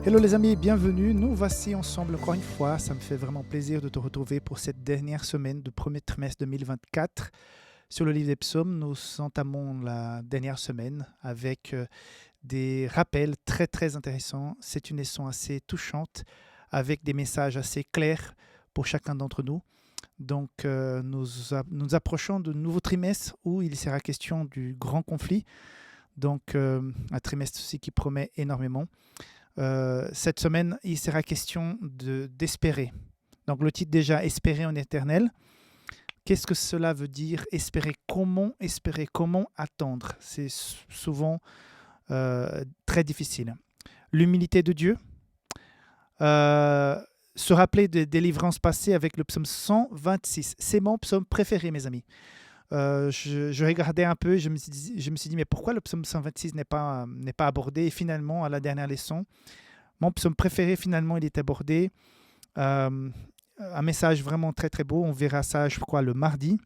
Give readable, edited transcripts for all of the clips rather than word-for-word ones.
Hello les amis, bienvenue. Nous voici ensemble encore une fois. Ça me fait vraiment plaisir de te retrouver pour cette dernière semaine du premier trimestre 2024. Sur le livre des psaumes, nous entamons la dernière semaine avec des rappels très très intéressants. C'est une leçon assez touchante avec des messages assez clairs pour chacun d'entre nous. Donc nous approchons de nouveaux trimestres où il sera question du grand conflit. Donc un trimestre aussi qui promet énormément. Cette semaine, il sera question d'espérer. Donc le titre déjà, espérer en éternel. Qu'est-ce que cela veut dire espérer? Comment attendre? C'est souvent très difficile. L'humilité de Dieu. Se rappeler des délivrances passées avec le psaume 126. C'est mon psaume préféré, mes amis. Je regardais un peu, je me suis dit, mais pourquoi le psaume 126 n'est pas abordé? Et finalement, à la dernière leçon, mon psaume préféré, finalement, il est abordé. Un message vraiment très très beau, on verra ça, je crois, le mardi.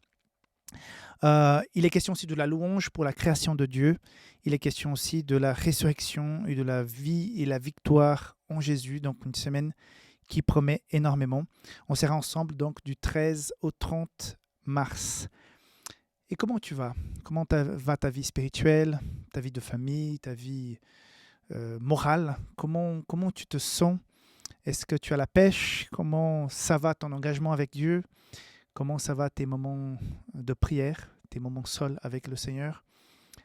Il est question aussi de la louange pour la création de Dieu. Il est question aussi de la résurrection et de la vie et la victoire en Jésus. Donc une semaine qui promet énormément. On sera ensemble donc du 13 au 30 mars. Et comment tu vas? Comment va ta vie spirituelle, ta vie de famille, ta vie morale? Comment tu te sens? Est-ce que tu as la pêche? Comment ça va ton engagement avec Dieu? Comment ça va tes moments de prière, tes moments seuls avec le Seigneur?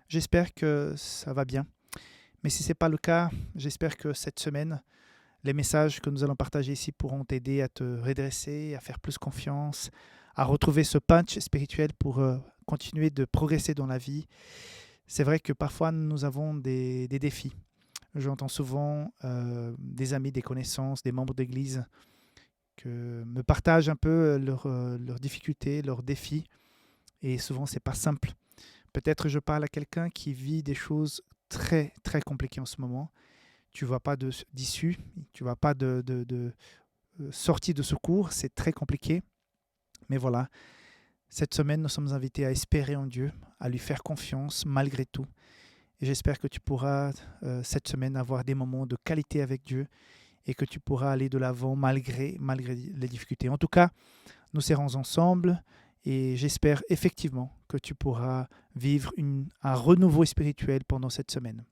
J'espère que ça va bien. Mais si ce n'est pas le cas, j'espère que cette semaine, les messages que nous allons partager ici pourront t'aider à te redresser, à faire plus confiance, à retrouver ce punch spirituel pour continuer de progresser dans la vie. C'est vrai que parfois nous avons des défis. J'entends souvent des amis, des connaissances, des membres d'église que me partagent un peu leurs difficultés, leurs défis. Et souvent, ce n'est pas simple. Peut-être je parle à quelqu'un qui vit des choses très, très compliquées en ce moment. Tu ne vois pas d'issue, tu ne vois pas de sortie de secours. C'est très compliqué. Mais voilà, cette semaine, nous sommes invités à espérer en Dieu, à lui faire confiance malgré tout. Et j'espère que tu pourras cette semaine avoir des moments de qualité avec Dieu et que tu pourras aller de l'avant malgré les difficultés. En tout cas, nous serons ensemble et j'espère effectivement que tu pourras vivre un renouveau spirituel pendant cette semaine.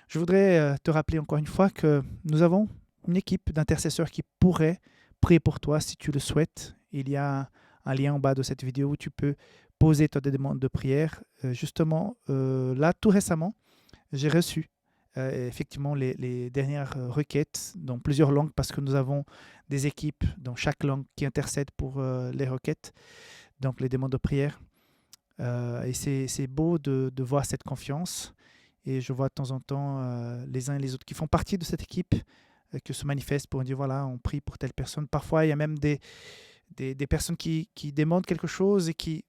Je voudrais te rappeler encore une fois que nous avons une équipe d'intercesseurs qui pourrait prier pour toi si tu le souhaites. Il y a un lien en bas de cette vidéo où tu peux poser ta demande de prière. Justement, là, tout récemment, j'ai reçu effectivement les dernières requêtes dans plusieurs langues parce que nous avons des équipes dans chaque langue qui intercèdent pour les requêtes, donc les demandes de prière. Et c'est beau de voir cette confiance. Et je vois de temps en temps les uns et les autres qui font partie de cette équipe qui se manifestent pour dire voilà, on prie pour telle personne. Parfois, il y a même des personnes qui demandent quelque chose et qui,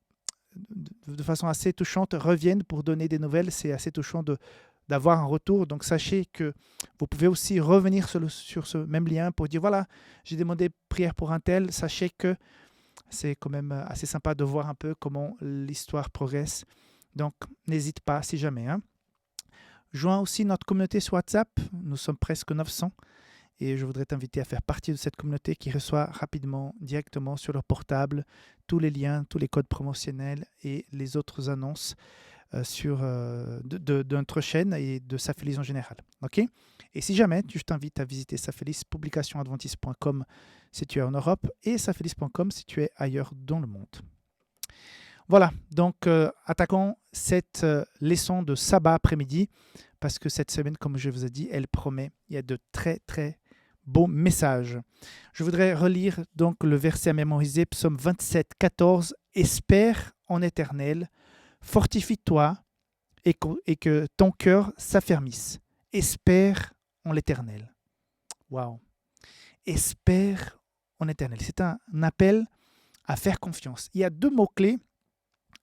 de façon assez touchante, reviennent pour donner des nouvelles. C'est assez touchant d'avoir un retour. Donc, sachez que vous pouvez aussi revenir sur ce même lien pour dire, voilà, j'ai demandé prière pour un tel. Sachez que c'est quand même assez sympa de voir un peu comment l'histoire progresse. Donc, n'hésite pas si jamais. Joins aussi notre communauté sur WhatsApp. Nous sommes presque 900. Et je voudrais t'inviter à faire partie de cette communauté qui reçoit rapidement, directement sur leur portable, tous les liens, tous les codes promotionnels et les autres annonces de notre chaîne et de Saphélis en général. Okay? Et si jamais, je t'invite à visiter Saphélis, publicationadventiste.com si tu es en Europe et saphélis.com si tu es ailleurs dans le monde. Voilà, donc attaquons cette leçon de sabbat après-midi parce que cette semaine, comme je vous ai dit, elle promet. Il y a de très, très beaux messages. Je voudrais relire donc le verset à mémoriser, psaume 27, 14. « Espère en éternel, fortifie-toi et que ton cœur s'affermisse. Espère en l'éternel. » Waouh! Espère en éternel. C'est un appel à faire confiance. Il y a deux mots-clés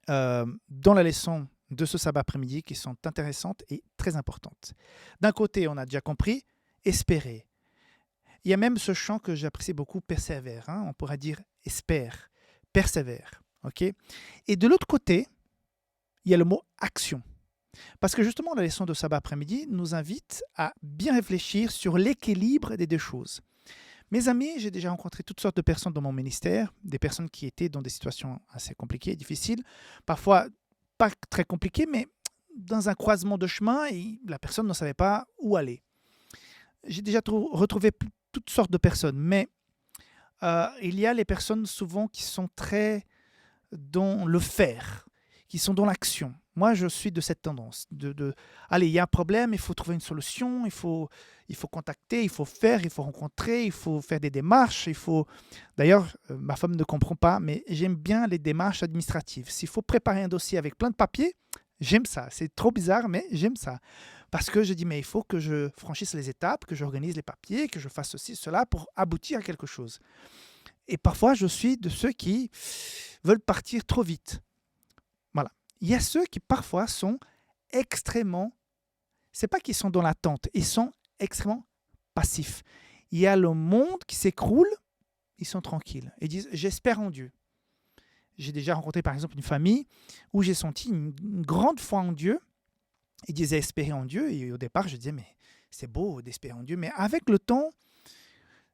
dans la leçon de ce sabbat après-midi qui sont intéressantes et très importantes. D'un côté, on a déjà compris, espérer. Il y a même ce chant que j'apprécie beaucoup, persévère. On pourrait dire espère, persévère. Okay? Et de l'autre côté, il y a le mot action. Parce que justement, la leçon de sabbat après-midi nous invite à bien réfléchir sur l'équilibre des deux choses. Mes amis, j'ai déjà rencontré toutes sortes de personnes dans mon ministère, des personnes qui étaient dans des situations assez compliquées, difficiles, parfois pas très compliquées, mais dans un croisement de chemin et la personne ne savait pas où aller. J'ai déjà retrouvé toutes sortes de personnes, mais il y a les personnes souvent qui sont très dans le faire, qui sont dans l'action. Moi, je suis de cette tendance. Allez, il y a un problème, il faut trouver une solution, il faut contacter, il faut faire, il faut rencontrer, il faut faire des démarches. D'ailleurs, ma femme ne comprend pas, mais j'aime bien les démarches administratives. S'il faut préparer un dossier avec plein de papiers, j'aime ça. C'est trop bizarre, mais j'aime ça. Parce que je dis, mais il faut que je franchisse les étapes, que j'organise les papiers, que je fasse ceci, cela pour aboutir à quelque chose. Et parfois, je suis de ceux qui veulent partir trop vite. Voilà. Il y a ceux qui parfois sont extrêmement, c'est pas qu'ils sont dans l'attente, ils sont extrêmement passifs. Il y a le monde qui s'écroule, ils sont tranquilles. Ils disent, j'espère en Dieu. J'ai déjà rencontré par exemple une famille où j'ai senti une grande foi en Dieu. Ils disaient espérer en Dieu. Et au départ, je disais, mais c'est beau d'espérer en Dieu. Mais avec le temps,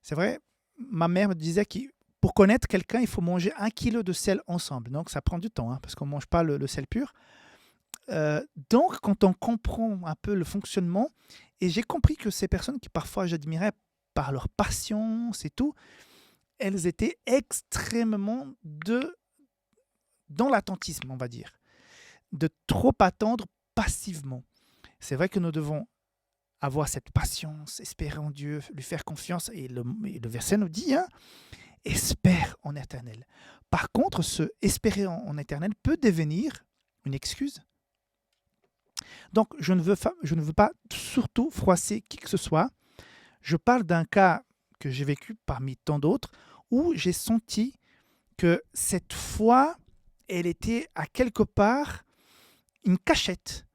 c'est vrai, ma mère me disait que pour connaître quelqu'un, il faut manger 1 kilo de sel ensemble. Donc, ça prend du temps, parce qu'on ne mange pas le sel pur. Donc, quand on comprend un peu le fonctionnement, et j'ai compris que ces personnes qui parfois j'admirais par leur patience et tout, elles étaient extrêmement dans l'attentisme, on va dire, de trop attendre passivement. C'est vrai que nous devons avoir cette patience, espérer en Dieu, lui faire confiance. Et le verset nous dit, espère en éternel. Par contre, ce espérer en éternel peut devenir une excuse. Donc, je ne veux pas surtout froisser qui que ce soit. Je parle d'un cas que j'ai vécu parmi tant d'autres où j'ai senti que cette foi, elle était à quelque part une cachette.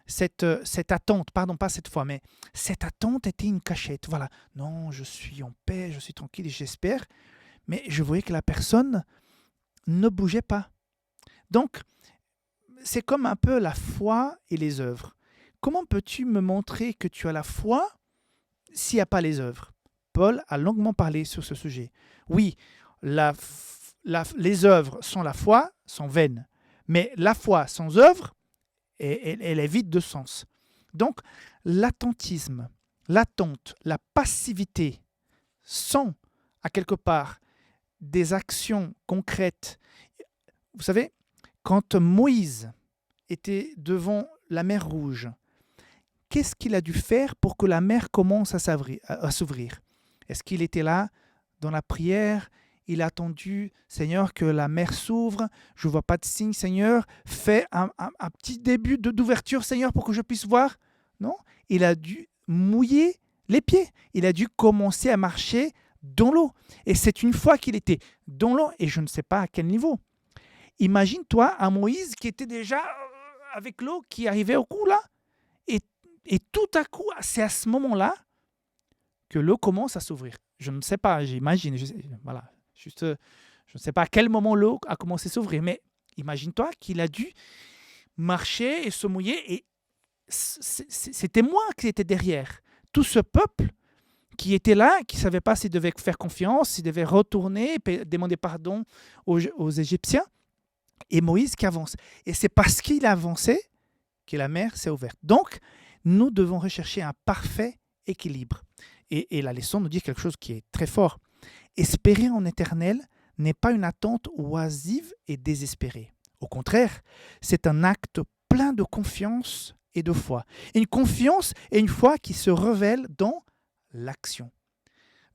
Cette attente, pardon, pas cette foi, mais cette attente était une cachette. Voilà, non, je suis en paix, je suis tranquille et j'espère. Mais je voyais que la personne ne bougeait pas. Donc, c'est comme un peu la foi et les œuvres. Comment peux-tu me montrer que tu as la foi s'il n'y a pas les œuvres? Paul a longuement parlé sur ce sujet. Oui, les œuvres sans la foi sont vaines, mais la foi sans œuvre, elle est vide de sens. Donc, l'attentisme, l'attente, la passivité sans, à quelque part, des actions concrètes. Vous savez, quand Moïse était devant la mer Rouge, qu'est-ce qu'il a dû faire pour que la mer commence à s'ouvrir? Est-ce qu'il était là dans la prière? Il a attendu, Seigneur, que la mer s'ouvre. Je ne vois pas de signe, Seigneur. Fais un petit début d'ouverture, Seigneur, pour que je puisse voir. Non, il a dû mouiller les pieds. Il a dû commencer à marcher dans l'eau. Et c'est une fois qu'il était dans l'eau, et je ne sais pas à quel niveau. Imagine-toi un Moïse qui était déjà avec l'eau qui arrivait au cou là. Et tout à coup, c'est à ce moment-là que l'eau commence à s'ouvrir. Je ne sais pas, j'imagine. Voilà. Juste, je ne sais pas à quel moment l'eau a commencé à s'ouvrir, mais imagine-toi qu'il a dû marcher et se mouiller, et c'était moi qui étais derrière. Tout ce peuple qui était là, qui ne savait pas s'il devait faire confiance, s'il devait retourner, demander pardon aux Égyptiens, et Moïse qui avance. Et c'est parce qu'il a avancé que la mer s'est ouverte. Donc, nous devons rechercher un parfait équilibre. Et la leçon nous dit quelque chose qui est très fort. Espérer en éternel n'est pas une attente oisive et désespérée. Au contraire, c'est un acte plein de confiance et de foi. Une confiance et une foi qui se révèlent dans l'action.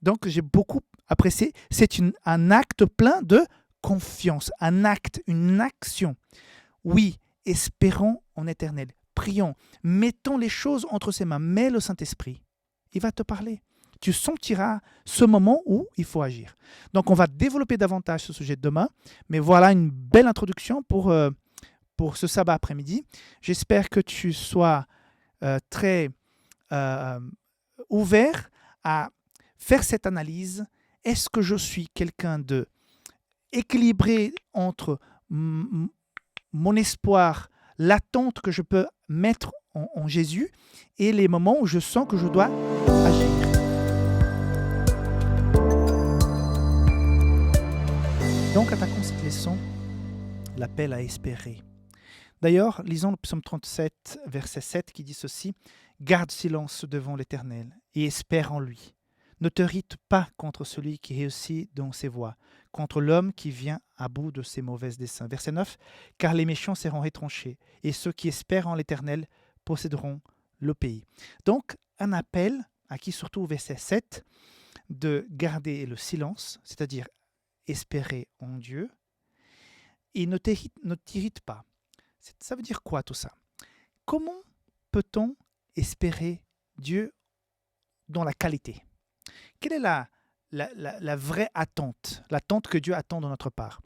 Donc, j'ai beaucoup apprécié. C'est un acte plein de confiance, un acte, une action. Oui, espérons en éternel. Prions, mettons les choses entre ses mains. Mets le Saint-Esprit. Il va te parler. Tu sentiras ce moment où il faut agir. Donc, on va développer davantage ce sujet demain. Mais voilà une belle introduction pour ce sabbat après-midi. J'espère que tu sois très ouvert à faire cette analyse. Est-ce que je suis quelqu'un de équilibré entre mon espoir, l'attente que je peux mettre en Jésus et les moments où je sens que je dois agir. Donc, attaquons cette leçon, l'appel à espérer. D'ailleurs, lisons le psaume 37, verset 7, qui dit ceci: « Garde silence devant l'Éternel et espère en lui. Ne te irrite pas contre celui qui réussit dans ses voies, contre l'homme qui vient à bout de ses mauvais desseins. » Verset 9, « Car les méchants seront retranchés, et ceux qui espèrent en l'Éternel posséderont le pays. » Donc, un appel, à qui surtout au verset 7, de garder le silence, c'est-à-dire espérer en Dieu, et ne t'irrite pas. Ça veut dire quoi tout ça? Comment peut-on espérer Dieu dans la qualité? Quelle est la vraie attente, l'attente que Dieu attend de notre part?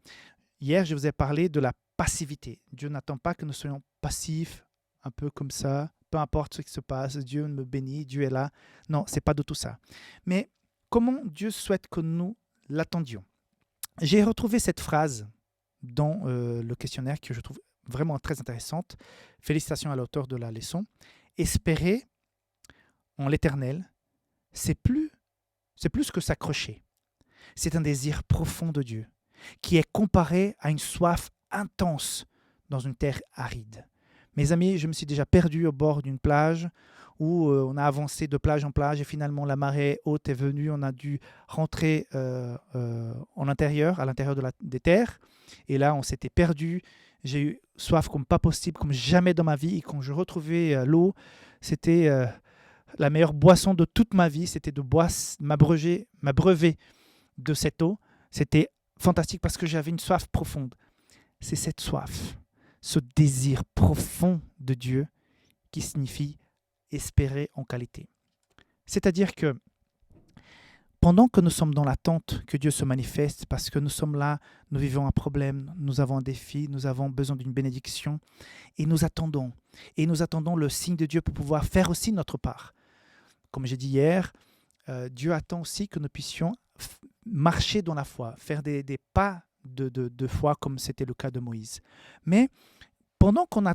Hier, je vous ai parlé de la passivité. Dieu n'attend pas que nous soyons passifs, un peu comme ça, peu importe ce qui se passe, Dieu me bénit, Dieu est là. Non, ce n'est pas du tout ça. Mais comment Dieu souhaite que nous l'attendions? J'ai retrouvé cette phrase dans le questionnaire que je trouve vraiment très intéressante. Félicitations à l'auteur de la leçon. Espérer en l'Éternel, c'est plus que s'accrocher. C'est un désir profond de Dieu qui est comparé à une soif intense dans une terre aride. Mes amis, je me suis déjà perdu au bord d'une plage où on a avancé de plage en plage et finalement la marée haute est venue, on a dû rentrer à l'intérieur des terres et là on s'était perdu. J'ai eu soif comme pas possible, comme jamais dans ma vie, et quand je retrouvais l'eau, c'était la meilleure boisson de toute ma vie, c'était de m'abreuver de cette eau. C'était fantastique parce que j'avais une soif profonde. C'est cette soif, ce désir profond de Dieu qui signifie espérer en qualité. C'est-à-dire que pendant que nous sommes dans l'attente que Dieu se manifeste, parce que nous sommes là, nous vivons un problème, nous avons un défi, nous avons besoin d'une bénédiction, et nous attendons le signe de Dieu pour pouvoir faire aussi notre part. Comme j'ai dit hier, Dieu attend aussi que nous puissions marcher dans la foi, faire des pas de foi comme c'était le cas de Moïse. Mais pendant qu'on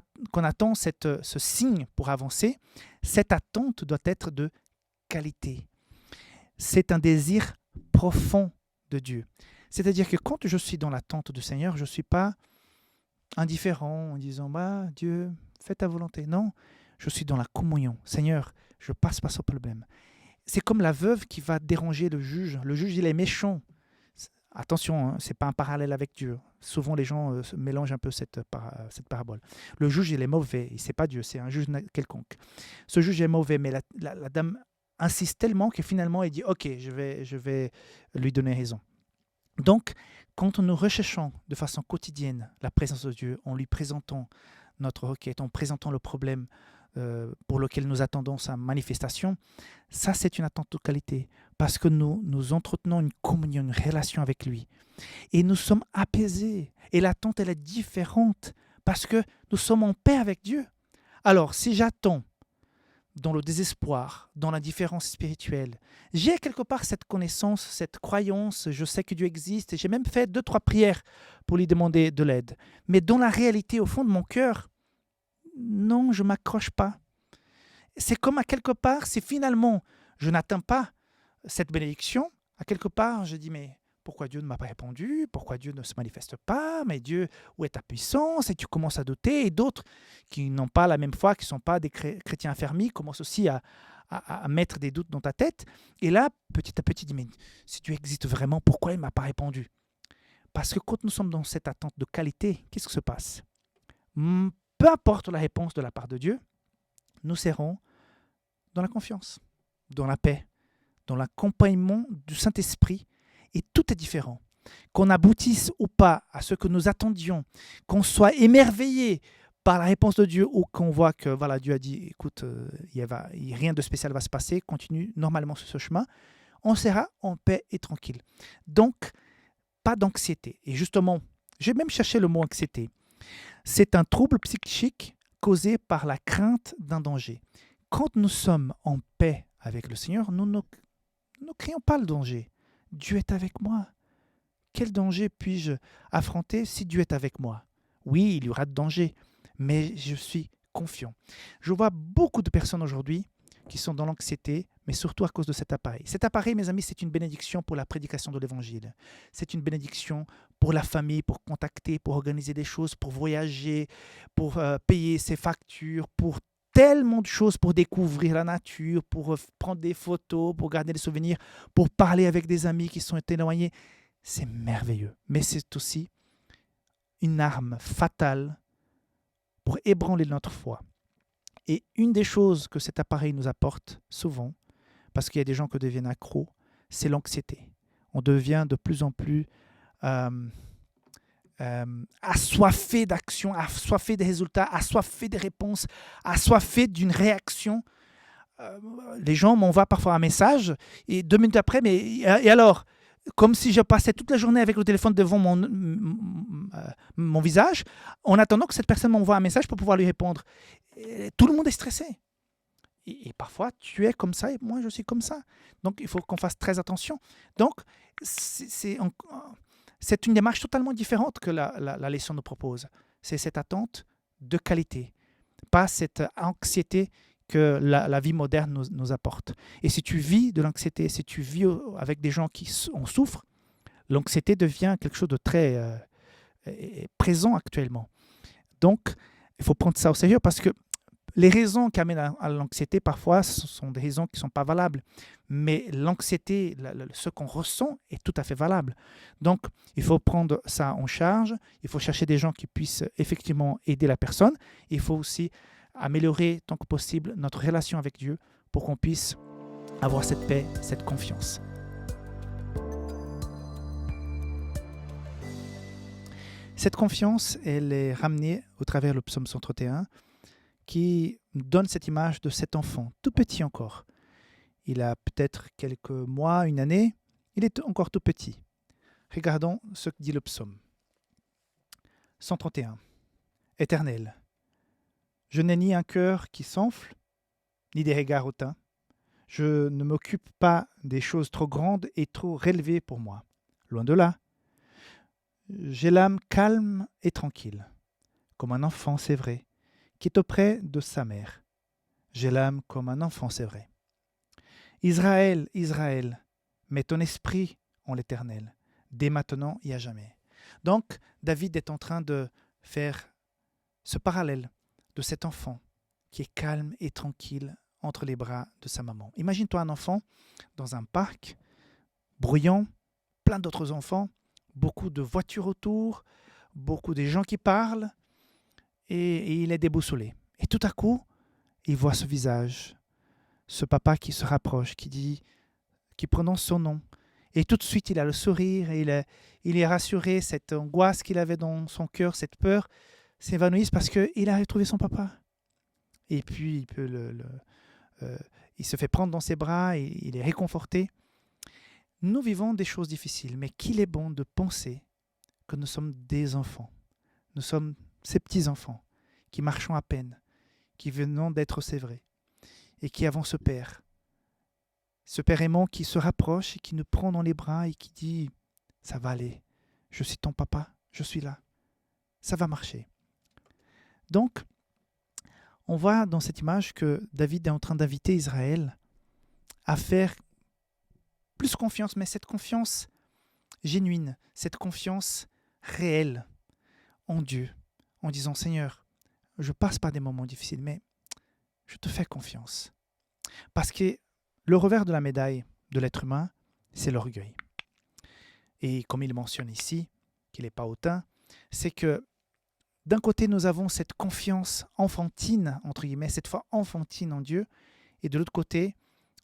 attend ce signe pour avancer, cette attente doit être de qualité. C'est un désir profond de Dieu. C'est-à-dire que quand je suis dans l'attente du Seigneur, je ne suis pas indifférent en disant bah, « Dieu, fais ta volonté ». Non, je suis dans la communion. Seigneur, je passe par ce problème. C'est comme la veuve qui va déranger le juge. Le juge, il est méchant. Attention, hein, ce n'est pas un parallèle avec Dieu. Souvent, les gens mélangent un peu cette parabole. Le juge, il est mauvais. Ce n'est pas Dieu, c'est un juge quelconque. Ce juge est mauvais, mais la dame insiste tellement que finalement, il dit « Ok, je vais lui donner raison ». Donc, quand nous recherchons de façon quotidienne la présence de Dieu, en lui présentant notre requête, en présentant le problème pour lequel nous attendons sa manifestation, ça c'est une attente de qualité parce que nous entretenons une communion, une relation avec lui et nous sommes apaisés et l'attente elle est différente parce que nous sommes en paix avec Dieu. Alors si j'attends dans le désespoir, dans l'indifférence spirituelle, j'ai quelque part cette connaissance, cette croyance, je sais que Dieu existe et j'ai même fait 2-3 prières pour lui demander de l'aide, mais dans la réalité au fond de mon cœur, non, je ne m'accroche pas. C'est comme à quelque part, si finalement je n'atteins pas cette bénédiction, à quelque part je dis mais pourquoi Dieu ne m'a pas répondu? Pourquoi Dieu ne se manifeste pas? Mais Dieu, où est ta puissance? Et tu commences à douter. Et d'autres qui n'ont pas la même foi, qui ne sont pas des chrétiens affermis, commencent aussi à mettre des doutes dans ta tête. Et là, petit à petit, dis mais si Dieu existe vraiment, pourquoi il ne m'a pas répondu? Parce que quand nous sommes dans cette attente de qualité, qu'est-ce qui se passe? Peu importe la réponse de la part de Dieu, nous serons dans la confiance, dans la paix, dans l'accompagnement du Saint-Esprit, et tout est différent. Qu'on aboutisse ou pas à ce que nous attendions, qu'on soit émerveillé par la réponse de Dieu ou qu'on voit que voilà, Dieu a dit, écoute, rien de spécial va se passer, continue normalement sur ce chemin, on sera en paix et tranquille. Donc, pas d'anxiété. Et justement, j'ai même cherché le mot anxiété. C'est un trouble psychique causé par la crainte d'un danger. Quand nous sommes en paix avec le Seigneur, nous ne craignons pas le danger. Dieu est avec moi. Quel danger puis-je affronter si Dieu est avec moi? Oui, il y aura de danger, mais je suis confiant. Je vois beaucoup de personnes aujourd'hui qui sont dans l'anxiété, mais surtout à cause de cet appareil. Cet appareil, mes amis, c'est une bénédiction pour la prédication de l'Évangile. C'est une bénédiction pour la famille, pour contacter, pour organiser des choses, pour voyager, pour payer ses factures, pour tellement de choses, pour découvrir la nature, pour prendre des photos, pour garder des souvenirs, pour parler avec des amis qui sont éloignés. C'est merveilleux. Mais c'est aussi une arme fatale pour ébranler notre foi. Et une des choses que cet appareil nous apporte souvent, parce qu'il y a des gens qui deviennent accros, c'est l'anxiété. On devient de plus en plus assoiffé d'action, assoiffé des résultats, assoiffé des réponses, assoiffé d'une réaction. Les gens m'envoient parfois un message et 2 minutes après, mais et alors? Comme si je passais toute la journée avec le téléphone devant mon visage, en attendant que cette personne m'envoie un message pour pouvoir lui répondre. Et tout le monde est stressé. Et parfois, tu es comme ça et moi, je suis comme ça. Donc, il faut qu'on fasse très attention. Donc, c'est une démarche totalement différente que la leçon nous propose. C'est cette attente de qualité, pas cette anxiété que la vie moderne nous apporte. Et si tu vis de l'anxiété, si tu vis avec des gens qui en souffrent, l'anxiété devient quelque chose de très présent actuellement. Donc, il faut prendre ça au sérieux parce que les raisons qui amènent à l'anxiété, parfois, ce sont des raisons qui ne sont pas valables. Mais l'anxiété, ce qu'on ressent, est tout à fait valable. Donc, il faut prendre ça en charge. Il faut chercher des gens qui puissent effectivement aider la personne. Il faut aussi améliorer tant que possible notre relation avec Dieu pour qu'on puisse avoir cette paix, cette confiance. Cette confiance, elle est ramenée au travers le psaume 131 qui donne cette image de cet enfant, tout petit encore. Il a peut-être quelques mois, une année, il est encore tout petit. Regardons ce que dit le psaume. 131. Éternel, je n'ai ni un cœur qui s'enfle, ni des regards hautains. Je ne m'occupe pas des choses trop grandes et trop relevées pour moi. Loin de là. J'ai l'âme calme et tranquille, comme un enfant, c'est vrai, qui est auprès de sa mère. J'ai l'âme comme un enfant, c'est vrai. Israël, Israël, mets ton esprit en l'Éternel, dès maintenant et à jamais. Donc, David est en train de faire ce parallèle de cet enfant qui est calme et tranquille entre les bras de sa maman. Imagine-toi un enfant dans un parc, bruyant, plein d'autres enfants, beaucoup de voitures autour, beaucoup de gens qui parlent, et il est déboussolé. Et tout à coup, il voit ce visage, ce papa qui se rapproche, qui prononce son nom. Et tout de suite, il a le sourire, et il est rassuré, cette angoisse qu'il avait dans son cœur, cette peur, s'évanouissent parce qu'il a retrouvé son papa. Et puis, il se fait prendre dans ses bras, et il est réconforté. Nous vivons des choses difficiles, mais qu'il est bon de penser que nous sommes des enfants. Nous sommes ces petits-enfants qui marchons à peine, qui venons d'être sévrés, et qui avons ce Père aimant qui se rapproche et qui nous prend dans les bras et qui dit « Ça va aller, je suis ton papa, je suis là, ça va marcher ». Donc, on voit dans cette image que David est en train d'inviter Israël à faire plus confiance, mais cette confiance génuine, cette confiance réelle en Dieu, en disant « Seigneur, je passe par des moments difficiles, mais je te fais confiance. » Parce que le revers de la médaille de l'être humain, c'est l'orgueil. Et comme il mentionne ici, qu'il n'est pas hautain, c'est que d'un côté, nous avons cette confiance enfantine, entre guillemets, cette foi enfantine en Dieu, et de l'autre côté,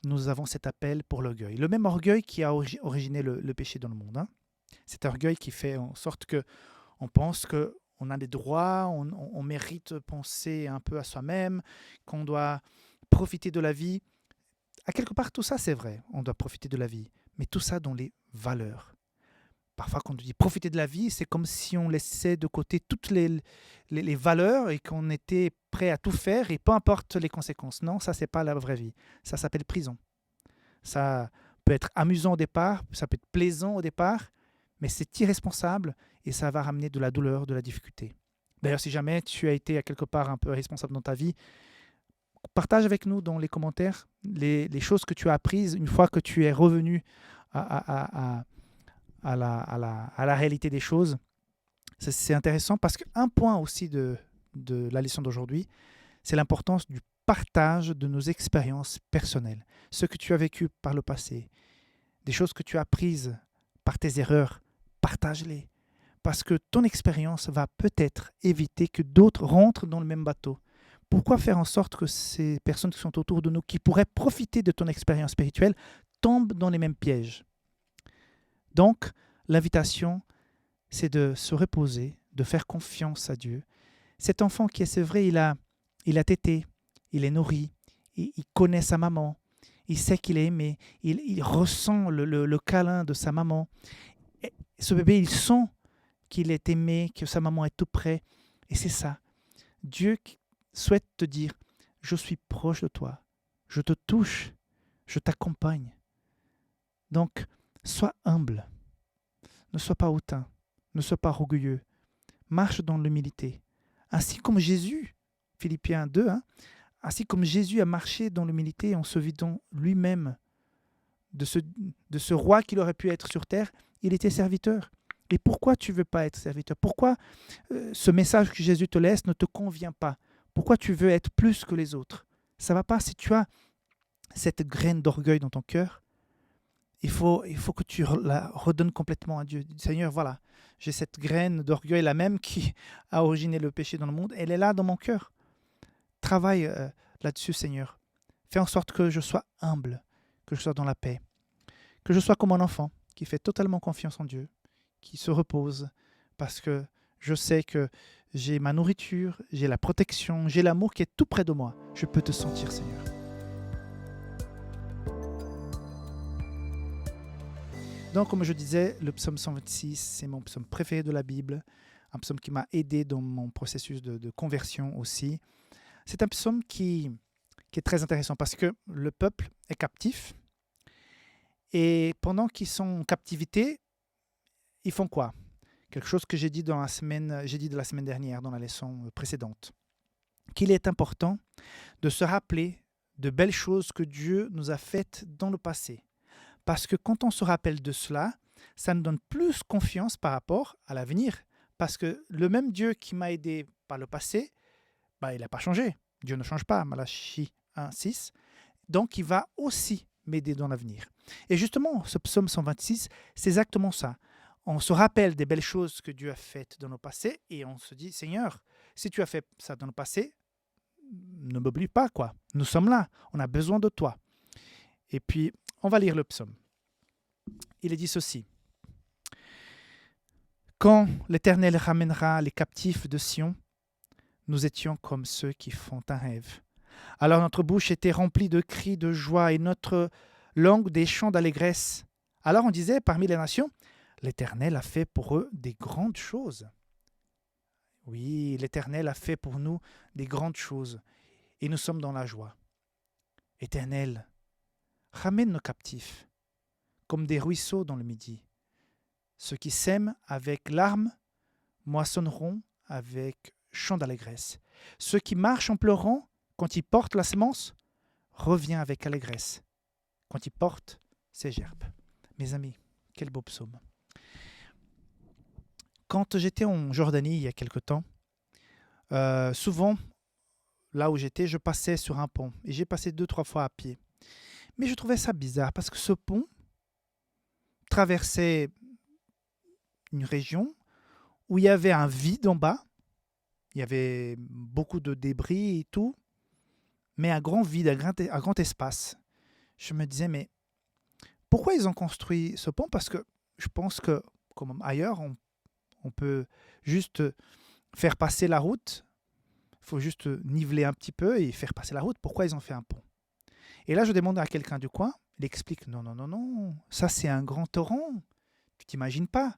nous avons cet appel pour l'orgueil. Le même orgueil qui a originé le péché dans le monde. Hein. Cet orgueil qui fait en sorte qu'on pense qu'on a des droits, on mérite de penser un peu à soi-même, qu'on doit profiter de la vie. À quelque part, tout ça, c'est vrai, on doit profiter de la vie, mais tout ça dans les valeurs. Parfois, quand on dit profiter de la vie, c'est comme si on laissait de côté toutes les valeurs et qu'on était prêt à tout faire et peu importe les conséquences. Non, ça, c'est pas la vraie vie. Ça s'appelle prison. Ça peut être amusant au départ, ça peut être plaisant au départ, mais c'est irresponsable et ça va ramener de la douleur, de la difficulté. D'ailleurs, si jamais tu as été à quelque part un peu responsable dans ta vie, partage avec nous dans les commentaires les choses que tu as apprises une fois que tu es revenu à, à- à- à la réalité des choses. C'est intéressant parce qu'un point aussi de la leçon d'aujourd'hui, c'est l'importance du partage de nos expériences personnelles. Ce que tu as vécu par le passé, des choses que tu as apprises par tes erreurs, partage-les. Parce que ton expérience va peut-être éviter que d'autres rentrent dans le même bateau. Pourquoi faire en sorte que ces personnes qui sont autour de nous, qui pourraient profiter de ton expérience spirituelle, tombent dans les mêmes pièges? Donc, l'invitation, c'est de se reposer, de faire confiance à Dieu. Cet enfant qui est, c'est vrai, il a tété, il est nourri, il connaît sa maman, il sait qu'il est aimé, il ressent le câlin de sa maman. Et ce bébé, il sent qu'il est aimé, que sa maman est tout près. Et c'est ça. Dieu souhaite te dire, je suis proche de toi, je te touche, je t'accompagne. Donc, sois humble, ne sois pas hautain, ne sois pas orgueilleux, marche dans l'humilité. Ainsi comme Jésus, Philippiens 2, hein, ainsi comme Jésus a marché dans l'humilité en se vidant lui-même de ce roi qu'il aurait pu être sur terre, il était serviteur. Et pourquoi tu ne veux pas être serviteur? Pourquoi ce message que Jésus te laisse ne te convient pas? Pourquoi tu veux être plus que les autres? Ça ne va pas. Si tu as cette graine d'orgueil dans ton cœur, il faut que tu la redonnes complètement à Dieu. Seigneur, voilà, j'ai cette graine d'orgueil, la même qui a originé le péché dans le monde. Elle est là dans mon cœur. Travaille là-dessus, Seigneur. Fais en sorte que je sois humble, que je sois dans la paix, que je sois comme un enfant qui fait totalement confiance en Dieu, qui se repose parce que je sais que j'ai ma nourriture, j'ai la protection, j'ai l'amour qui est tout près de moi. Je peux te sentir, Seigneur. Donc, comme je disais, le psaume 126, c'est mon psaume préféré de la Bible, un psaume qui m'a aidé dans mon processus de conversion aussi. C'est un psaume qui est très intéressant parce que le peuple est captif et pendant qu'ils sont en captivité, ils font quoi? Quelque chose que j'ai dit de la semaine dernière dans la leçon précédente, qu'il est important de se rappeler de belles choses que Dieu nous a faites dans le passé. Parce que quand on se rappelle de cela, ça nous donne plus confiance par rapport à l'avenir. Parce que le même Dieu qui m'a aidé par le passé, bah, il n'a pas changé. Dieu ne change pas, Malachie 1,6. Donc, il va aussi m'aider dans l'avenir. Et justement, ce psaume 126, c'est exactement ça. On se rappelle des belles choses que Dieu a faites dans le passé et on se dit, Seigneur, si tu as fait ça dans le passé, ne m'oublie pas, quoi. Nous sommes là, on a besoin de toi. Et puis, on va lire le psaume. Il est dit ceci. Quand l'Éternel ramènera les captifs de Sion, nous étions comme ceux qui font un rêve. Alors notre bouche était remplie de cris de joie et notre langue des chants d'allégresse. Alors on disait parmi les nations, l'Éternel a fait pour eux des grandes choses. Oui, l'Éternel a fait pour nous des grandes choses et nous sommes dans la joie. Éternel, ramène nos captifs comme des ruisseaux dans le midi. Ceux qui sèment avec larmes moissonneront avec chants d'allégresse. Ceux qui marchent en pleurant, quand ils portent la semence, revient avec allégresse. Quand ils portent ses gerbes. Mes amis, quel beau psaume. Quand j'étais en Jordanie il y a quelque temps, souvent, là où j'étais, je passais sur un pont. Et j'ai passé 2-3 fois à pied. Mais je trouvais ça bizarre parce que ce pont traversait une région où il y avait un vide en bas. Il y avait beaucoup de débris et tout. Mais un grand vide, un grand espace. Je me disais, mais pourquoi ils ont construit ce pont? Parce que je pense que, comme ailleurs, on peut juste faire passer la route. Il faut juste niveler un petit peu et faire passer la route. Pourquoi ils ont fait un pont? Et là, je demande à quelqu'un du coin. Il explique, non, non, non, non. Ça, c'est un grand torrent. Tu t'imagines pas.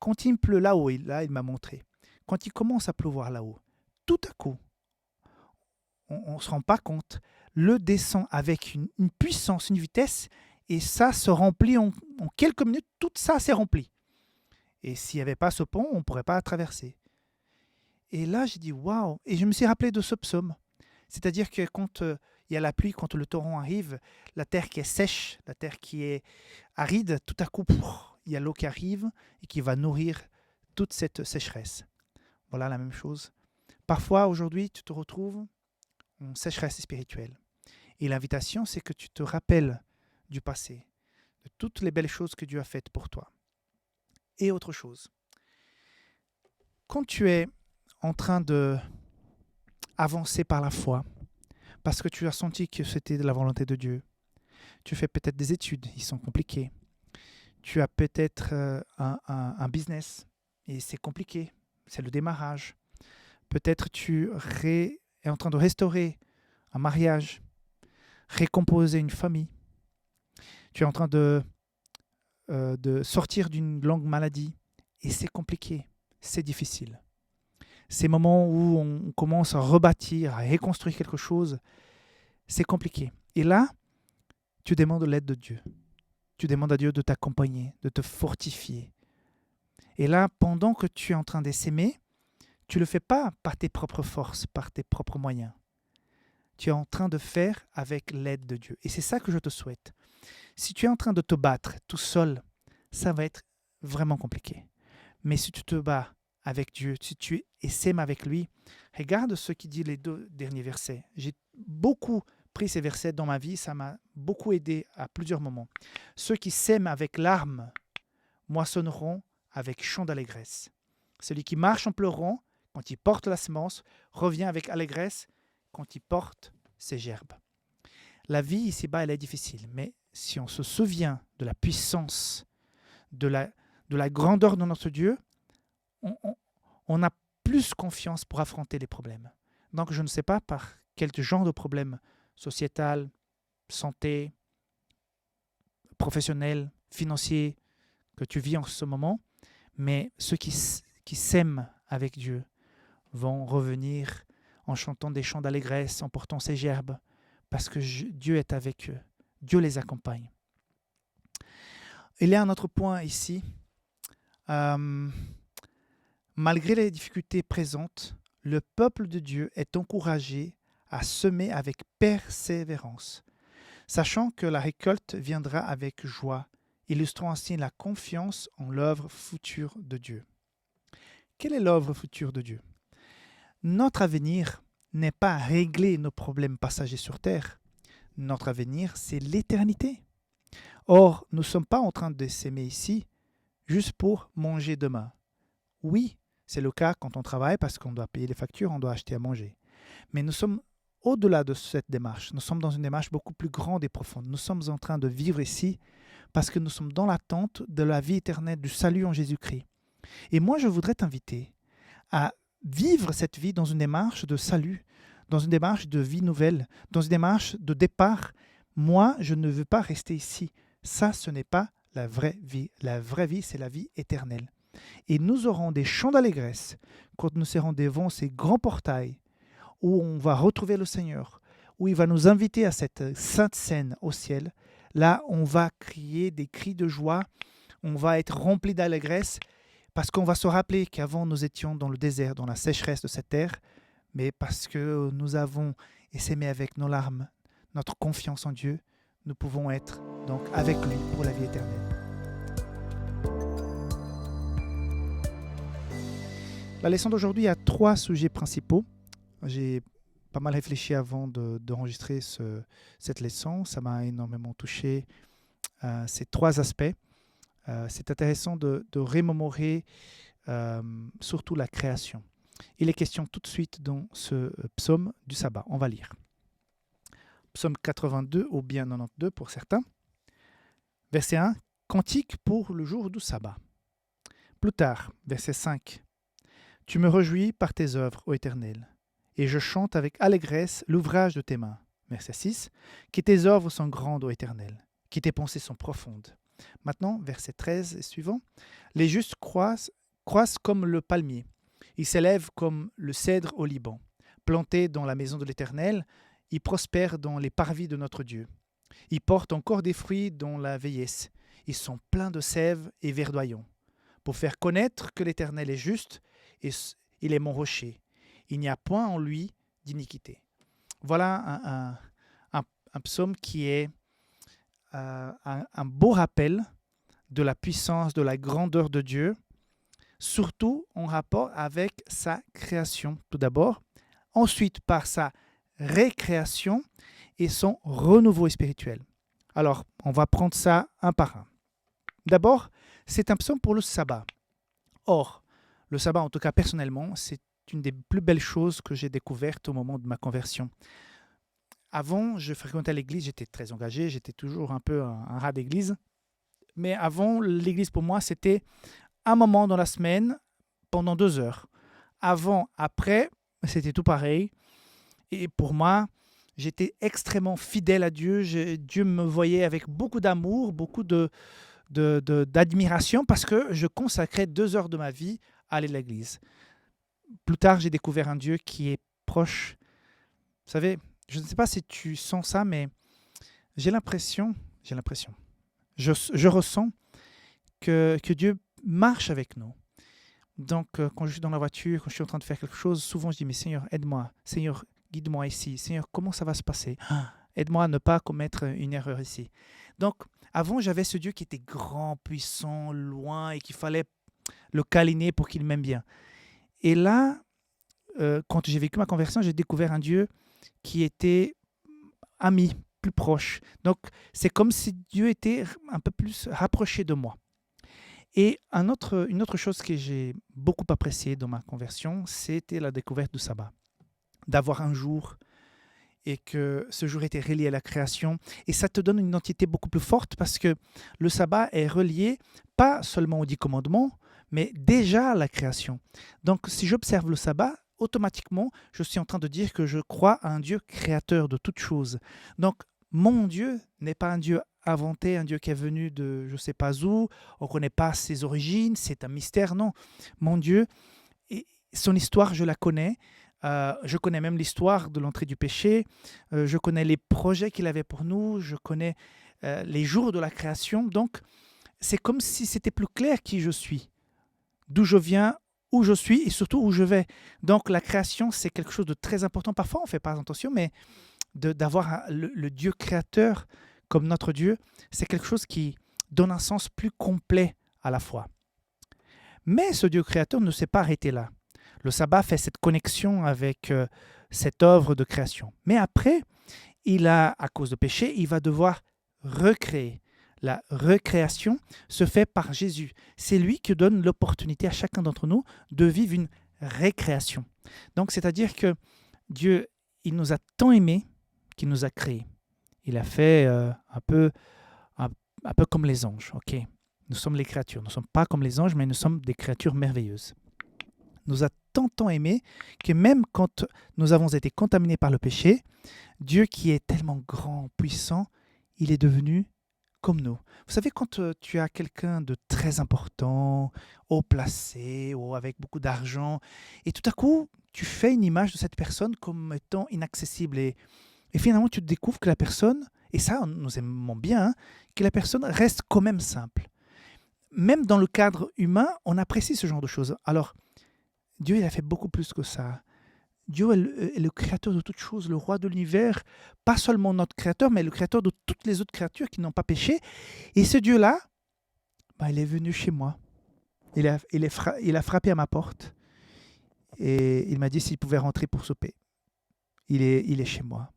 Quand il pleut là-haut, là, il m'a montré. Quand il commence à pleuvoir là-haut, tout à coup, on ne se rend pas compte. Le descend avec une puissance, une vitesse, et ça se remplit en quelques minutes. Tout ça s'est rempli. Et s'il n'y avait pas ce pont, on ne pourrait pas traverser. Et là, j'ai dit waouh! Et je me suis rappelé de ce psaume. C'est-à-dire que quand il y a la pluie, quand le torrent arrive, la terre qui est sèche, la terre qui est aride, tout à coup, il y a l'eau qui arrive et qui va nourrir toute cette sécheresse. Voilà la même chose. Parfois, aujourd'hui, tu te retrouves en sécheresse spirituelle. Et l'invitation, c'est que tu te rappelles du passé, de toutes les belles choses que Dieu a faites pour toi. Et autre chose, quand tu es en train de avancer par la foi, parce que tu as senti que c'était de la volonté de Dieu, tu fais peut-être des études, ils sont compliqués. Tu as peut-être un business et c'est compliqué, c'est le démarrage. Peut-être tu es en train de restaurer un mariage, récomposer une famille. Tu es en train de sortir d'une longue maladie et c'est compliqué, c'est difficile. Ces moments où on commence à rebâtir, à reconstruire quelque chose, c'est compliqué. Et là, tu demandes l'aide de Dieu. Tu demandes à Dieu de t'accompagner, de te fortifier. Et là, pendant que tu es en train d'essaimer, tu ne le fais pas par tes propres forces, par tes propres moyens. Tu es en train de faire avec l'aide de Dieu. Et c'est ça que je te souhaite. Si tu es en train de te battre tout seul, ça va être vraiment compliqué. Mais si tu te bats avec Dieu, si tu essaimes avec lui, regarde ce qui dit les 2 derniers versets. J'ai beaucoup pris ces versets dans ma vie, ça m'a beaucoup aidé à plusieurs moments. Ceux qui sèment avec larmes moissonneront avec chant d'allégresse. Celui qui marche en pleurant, quand il porte la semence, revient avec allégresse quand il porte ses gerbes. La vie ici-bas, elle est difficile, mais si on se souvient de la puissance, de la grandeur de notre Dieu, on a plus confiance pour affronter les problèmes. Donc, je ne sais pas par quel genre de problème sociétal, santé, professionnel, financier que tu vis en ce moment, mais ceux qui s'aiment avec Dieu vont revenir en chantant des chants d'allégresse, en portant ses gerbes, parce que Dieu est avec eux. Dieu les accompagne. Il y a un autre point ici. Malgré les difficultés présentes, le peuple de Dieu est encouragé à semer avec persévérance, sachant que la récolte viendra avec joie, illustrant ainsi la confiance en l'œuvre future de Dieu. Quelle est l'œuvre future de Dieu? Notre avenir n'est pas à régler nos problèmes passagers sur terre. Notre avenir, c'est l'éternité. Or, nous ne sommes pas en train de s'aimer ici juste pour manger demain. Oui, c'est le cas quand on travaille parce qu'on doit payer les factures, on doit acheter à manger. Mais nous sommes au-delà de cette démarche. Nous sommes dans une démarche beaucoup plus grande et profonde. Nous sommes en train de vivre ici parce que nous sommes dans l'attente de la vie éternelle, du salut en Jésus-Christ. Et moi, je voudrais t'inviter à vivre cette vie dans une démarche de salut, dans une démarche de vie nouvelle, dans une démarche de départ. Moi, je ne veux pas rester ici. Ça, ce n'est pas la vraie vie. La vraie vie, c'est la vie éternelle. Et nous aurons des chants d'allégresse quand nous serons devant ces grands portails où on va retrouver le Seigneur, où il va nous inviter à cette sainte scène au ciel. Là, on va crier des cris de joie, on va être rempli d'allégresse parce qu'on va se rappeler qu'avant nous étions dans le désert, dans la sécheresse de cette terre, mais parce que nous avons essaimé avec nos larmes notre confiance en Dieu, nous pouvons être donc avec lui pour la vie éternelle. La leçon d'aujourd'hui a 3 sujets principaux. J'ai pas mal réfléchi avant d'enregistrer cette leçon. Ça m'a énormément touché, ces 3 aspects. C'est intéressant de remémorer surtout la création. Il est question tout de suite dans ce psaume du sabbat. On va lire. Psaume 82 ou bien 92 pour certains. Verset 1. Cantique pour le jour du sabbat. Plus tard, verset 5. Tu me réjouis par tes œuvres, ô Éternel, et je chante avec allégresse l'ouvrage de tes mains. Verset 6. Que tes œuvres sont grandes, ô Éternel, que tes pensées sont profondes. Maintenant, verset 13 et suivant. Les justes croissent comme le palmier. Ils s'élèvent comme le cèdre au Liban. Plantés dans la maison de l'Éternel, ils prospèrent dans les parvis de notre Dieu. Ils portent encore des fruits dans la vieillesse. Ils sont pleins de sève et verdoyants. Pour faire connaître que l'Éternel est juste il est mon rocher. Il n'y a point en lui d'iniquité. Voilà un psaume qui est un beau rappel de la puissance, de la grandeur de Dieu, surtout en rapport avec sa création, tout d'abord. Ensuite, par sa récréation et son renouveau spirituel. Alors, on va prendre ça un par un. D'abord, c'est un psaume pour le sabbat. Or, le sabbat, en tout cas personnellement, c'est une des plus belles choses que j'ai découvertes au moment de ma conversion. Avant, je fréquentais l'église, j'étais très engagé, j'étais toujours un peu un rat d'église. Mais avant, l'église pour moi, c'était un moment dans la semaine pendant 2 heures. Avant, après, c'était tout pareil. Et pour moi, j'étais extrêmement fidèle à Dieu. Dieu me voyait avec beaucoup d'amour, beaucoup d'admiration parce que je consacrais 2 heures de ma vie à aller à l'église. Plus tard, j'ai découvert un Dieu qui est proche. Vous savez, je ne sais pas si tu sens ça, mais j'ai l'impression, je ressens que Dieu marche avec nous. Donc, quand je suis dans la voiture, quand je suis en train de faire quelque chose, souvent je dis, mais Seigneur, aide-moi. Seigneur, guide-moi ici. Seigneur, comment ça va se passer? Aide-moi à ne pas commettre une erreur ici. Donc, avant, j'avais ce Dieu qui était grand, puissant, loin, et qu'il fallait le câliner pour qu'il m'aime bien. Et là, quand j'ai vécu ma conversion, j'ai découvert un Dieu qui était ami, plus proche. Donc, c'est comme si Dieu était un peu plus rapproché de moi. Et une autre chose que j'ai beaucoup appréciée dans ma conversion, c'était la découverte du sabbat. D'avoir un jour et que ce jour était relié à la création. Et ça te donne une identité beaucoup plus forte parce que le sabbat est relié pas seulement aux 10 commandements, mais déjà à la création. Donc, si j'observe le sabbat, automatiquement, je suis en train de dire que je crois à un Dieu créateur de toutes choses. Donc, mon Dieu n'est pas un Dieu inventé, un Dieu qui est venu de je ne sais pas où, on ne connaît pas ses origines, c'est un mystère, non. Mon Dieu, son histoire, je la connais. Je connais même l'histoire de l'entrée du péché, je connais les projets qu'il avait pour nous, je connais les jours de la création. Donc, c'est comme si c'était plus clair qui je suis, d'où je viens, où je suis et surtout où je vais. Donc, la création, c'est quelque chose de très important. Parfois, on ne fait pas attention, mais d'avoir le Dieu créateur comme notre Dieu, c'est quelque chose qui donne un sens plus complet à la foi. Mais ce Dieu créateur ne s'est pas arrêté là. Le sabbat fait cette connexion avec cette œuvre de création. Mais après, à cause du péché, il va devoir recréer. La recréation se fait par Jésus. C'est lui qui donne l'opportunité à chacun d'entre nous de vivre une récréation. Donc, c'est-à-dire que Dieu, il nous a tant aimés qu'il nous a créés. Il a fait un peu comme les anges. Ok, nous sommes les créatures. Nous ne sommes pas comme les anges, mais nous sommes des créatures merveilleuses. Nous a tant aimés que même quand nous avons été contaminés par le péché, Dieu qui est tellement grand, puissant, il est devenu comme nous. Vous savez, quand tu as quelqu'un de très important, haut placé, ou avec beaucoup d'argent, et tout à coup, tu fais une image de cette personne comme étant inaccessible. Et finalement, tu découvres que la personne, et ça, nous aimons bien, que la personne reste quand même simple. Même dans le cadre humain, on apprécie ce genre de choses. Alors, Dieu, il a fait beaucoup plus que ça. Dieu est le créateur de toutes choses, le roi de l'univers, pas seulement notre créateur, mais le créateur de toutes les autres créatures qui n'ont pas péché. Et ce Dieu-là, il est venu chez moi. Il a frappé à ma porte et il m'a dit s'il pouvait rentrer pour souper. Il est chez moi.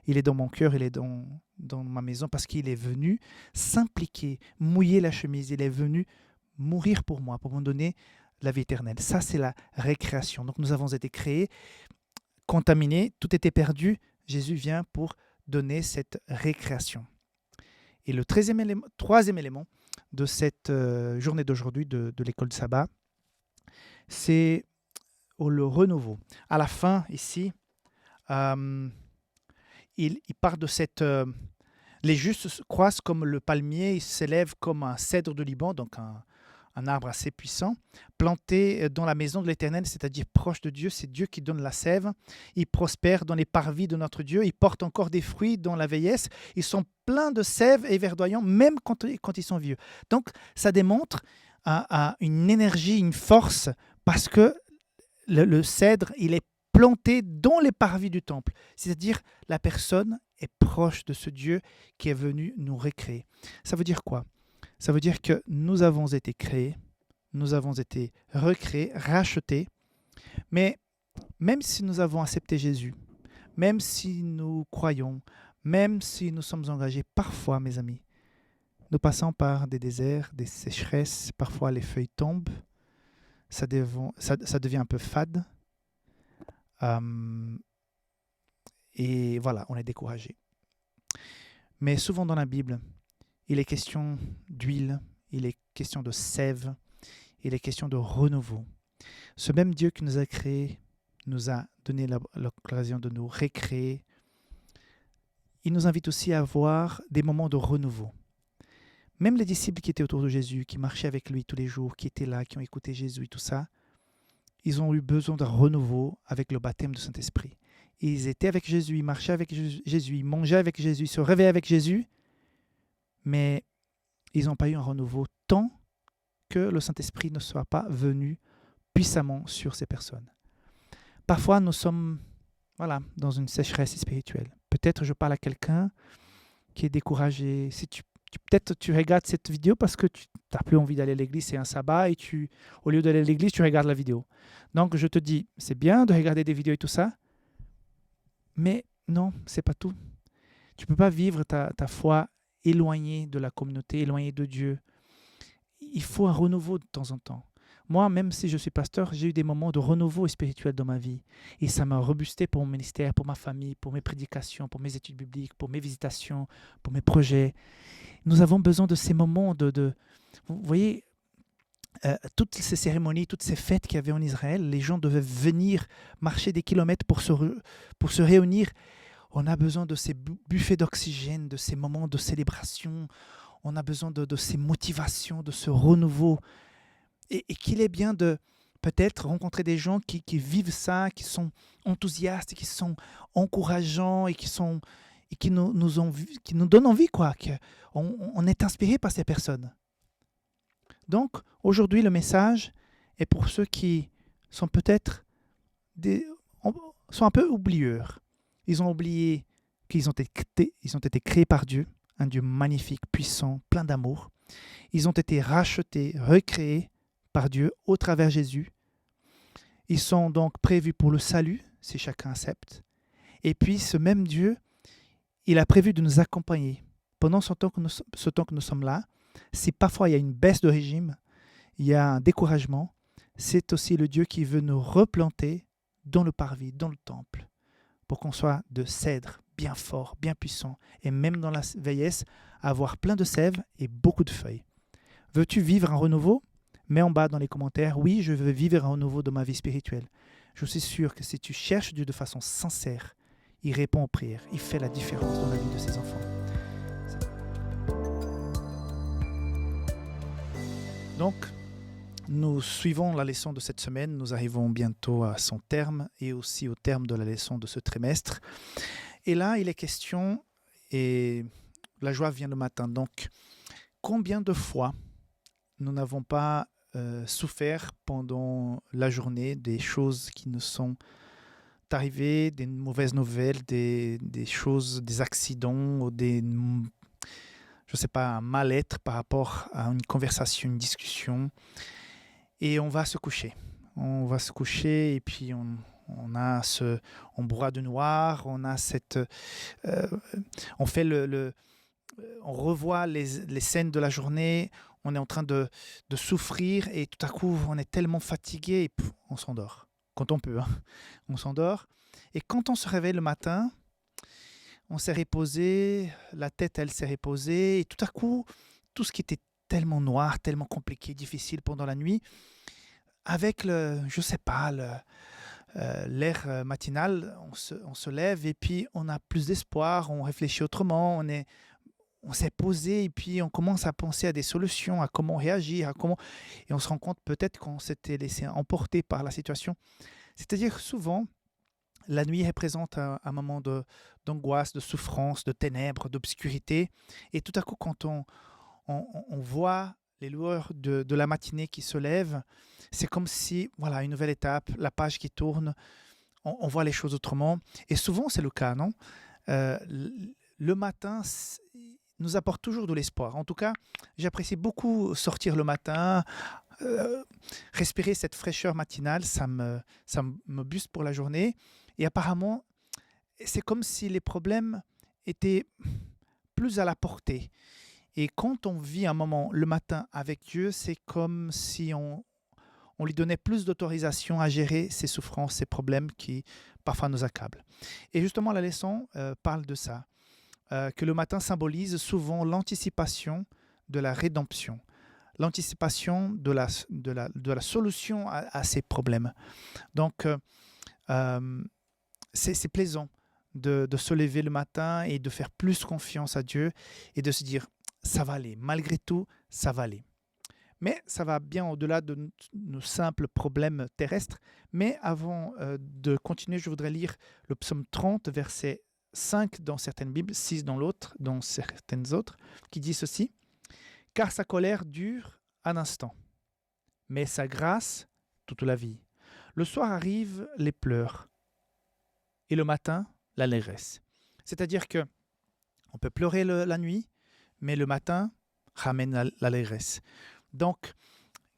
Il est dans mon cœur, il est dans ma maison parce qu'il est venu s'impliquer, mouiller la chemise. Il est venu mourir pour moi, pour me donner la vie éternelle. Ça, c'est la récréation. Donc, nous avons été créés, contaminés, tout était perdu. Jésus vient pour donner cette récréation. Et le troisième élément de cette journée d'aujourd'hui de l'école de sabbat, c'est le renouveau. À la fin, ici, il part de cette... les justes croissent comme le palmier, ils s'élèvent comme un cèdre de Liban, donc un arbre assez puissant, planté dans la maison de l'Éternel, c'est-à-dire proche de Dieu. C'est Dieu qui donne la sève. Ils prospèrent dans les parvis de notre Dieu. Ils portent encore des fruits dans la vieillesse. Ils sont pleins de sève et verdoyants, même quand ils sont vieux. Donc, ça démontre une énergie, une force, parce que le cèdre, il est planté dans les parvis du temple. C'est-à-dire, la personne est proche de ce Dieu qui est venu nous recréer. Ça veut dire quoi? Ça veut dire que nous avons été créés, nous avons été recréés, rachetés, mais même si nous avons accepté Jésus, même si nous croyons, même si nous sommes engagés, parfois, mes amis, nous passons par des déserts, des sécheresses, parfois les feuilles tombent, ça devient un peu fade, euh, et voilà, on est découragé. Mais souvent dans la Bible, il est question d'huile, il est question de sève, il est question de renouveau. Ce même Dieu qui nous a créés, nous a donné l'occasion de nous recréer. Il nous invite aussi à avoir des moments de renouveau. Même les disciples qui étaient autour de Jésus, qui marchaient avec lui tous les jours, qui étaient là, qui ont écouté Jésus et tout ça, ils ont eu besoin d'un renouveau avec le baptême du Saint-Esprit. Ils étaient avec Jésus, ils marchaient avec Jésus, ils mangeaient avec Jésus, ils se réveillaient avec Jésus, mais ils n'ont pas eu un renouveau tant que le Saint-Esprit ne soit pas venu puissamment sur ces personnes. Parfois, nous sommes dans une sécheresse spirituelle. Peut-être je parle à quelqu'un qui est découragé. Si peut-être tu regardes cette vidéo parce que tu n'as plus envie d'aller à l'église, c'est un sabbat, et au lieu d'aller à l'église, tu regardes la vidéo. Donc je te dis, c'est bien de regarder des vidéos et tout ça, mais non, c'est pas tout. Tu ne peux pas vivre ta foi éloigné de la communauté, éloigné de Dieu. Il faut un renouveau de temps en temps. Moi, même si je suis pasteur, j'ai eu des moments de renouveau spirituel dans ma vie. Et ça m'a rebusté pour mon ministère, pour ma famille, pour mes prédications, pour mes études bibliques, pour mes visitations, pour mes projets. Nous avons besoin de ces moments Vous voyez, toutes ces cérémonies, toutes ces fêtes qu'il y avait en Israël, les gens devaient venir marcher des kilomètres pour se réunir. On a besoin de ces buffets d'oxygène, de ces moments de célébration. On a besoin de ces motivations, de ce renouveau. Et qu'il est bien de peut-être rencontrer des gens qui vivent ça, qui sont enthousiastes, qui sont encourageants et qui nous donnent envie, quoi. On est inspiré par ces personnes. Donc, aujourd'hui, le message est pour ceux qui sont peut-être sont un peu oublieurs. Ils ont oublié qu'ils ont été créés par Dieu, un Dieu magnifique, puissant, plein d'amour. Ils ont été rachetés, recréés par Dieu au travers de Jésus. Ils sont donc prévus pour le salut, si chacun accepte. Et puis, ce même Dieu, il a prévu de nous accompagner pendant ce temps que nous sommes là. Si parfois il y a une baisse de régime, il y a un découragement, c'est aussi le Dieu qui veut nous replanter dans le parvis, dans le temple, pour qu'on soit de cèdre, bien fort, bien puissant, et même dans la vieillesse, avoir plein de sève et beaucoup de feuilles. Veux-tu vivre un renouveau? Mets en bas dans les commentaires, oui, je veux vivre un renouveau dans ma vie spirituelle. Je suis sûr que si tu cherches Dieu de façon sincère, il répond aux prières, il fait la différence dans la vie de ses enfants. Donc, nous suivons la leçon de cette semaine, nous arrivons bientôt à son terme et aussi au terme de la leçon de ce trimestre. Et là, il est question, et la joie vient le matin, donc combien de fois nous n'avons pas souffert pendant la journée des choses qui nous sont arrivées, des mauvaises nouvelles, des choses, des accidents, ou un mal-être par rapport à une conversation, une discussion. Et on va se coucher. On va se coucher et puis on boit de noir, on a on fait on revoit les scènes de la journée, on est en train de souffrir et tout à coup on est tellement fatigué et on s'endort. Quand on peut, hein. On s'endort. Et quand on se réveille le matin, on s'est reposé, la tête elle s'est reposée et tout à coup, tout ce qui était tellement noir, tellement compliqué, difficile pendant la nuit, avec l'air matinal, on se lève et puis on a plus d'espoir, on réfléchit autrement, on s'est posé et puis on commence à penser à des solutions, à comment réagir, et on se rend compte peut-être qu'on s'était laissé emporter par la situation. C'est-à-dire souvent, la nuit représente un moment d'angoisse, de souffrance, de ténèbres, d'obscurité. Et tout à coup, quand on voit les lueurs de la matinée qui se lèvent, c'est comme si, voilà, une nouvelle étape, la page qui tourne, on voit les choses autrement. Et souvent, c'est le cas, non? Le matin nous apporte toujours de l'espoir. En tout cas, j'apprécie beaucoup sortir le matin, respirer cette fraîcheur matinale, ça me booste pour la journée. Et apparemment, c'est comme si les problèmes étaient plus à la portée. Et quand on vit un moment le matin avec Dieu, c'est comme si on lui donnait plus d'autorisation à gérer ses souffrances, ses problèmes qui parfois nous accablent. Et justement, la leçon parle de ça, que le matin symbolise souvent l'anticipation de la rédemption, l'anticipation de la solution à ces problèmes. Donc, c'est plaisant de se lever le matin et de faire plus confiance à Dieu et de se dire, ça va aller, malgré tout, ça va aller. Mais ça va bien au-delà de nos simples problèmes terrestres. Mais avant de continuer, je voudrais lire le psaume 30, verset 5 dans certaines Bibles, 6 dans certaines autres, qui dit ceci. « Car sa colère dure un instant, mais sa grâce toute la vie. Le soir arrivent les pleurs, et le matin, l'allégresse. » C'est-à-dire que on peut pleurer la nuit, mais le matin ramène l'allégresse. Donc,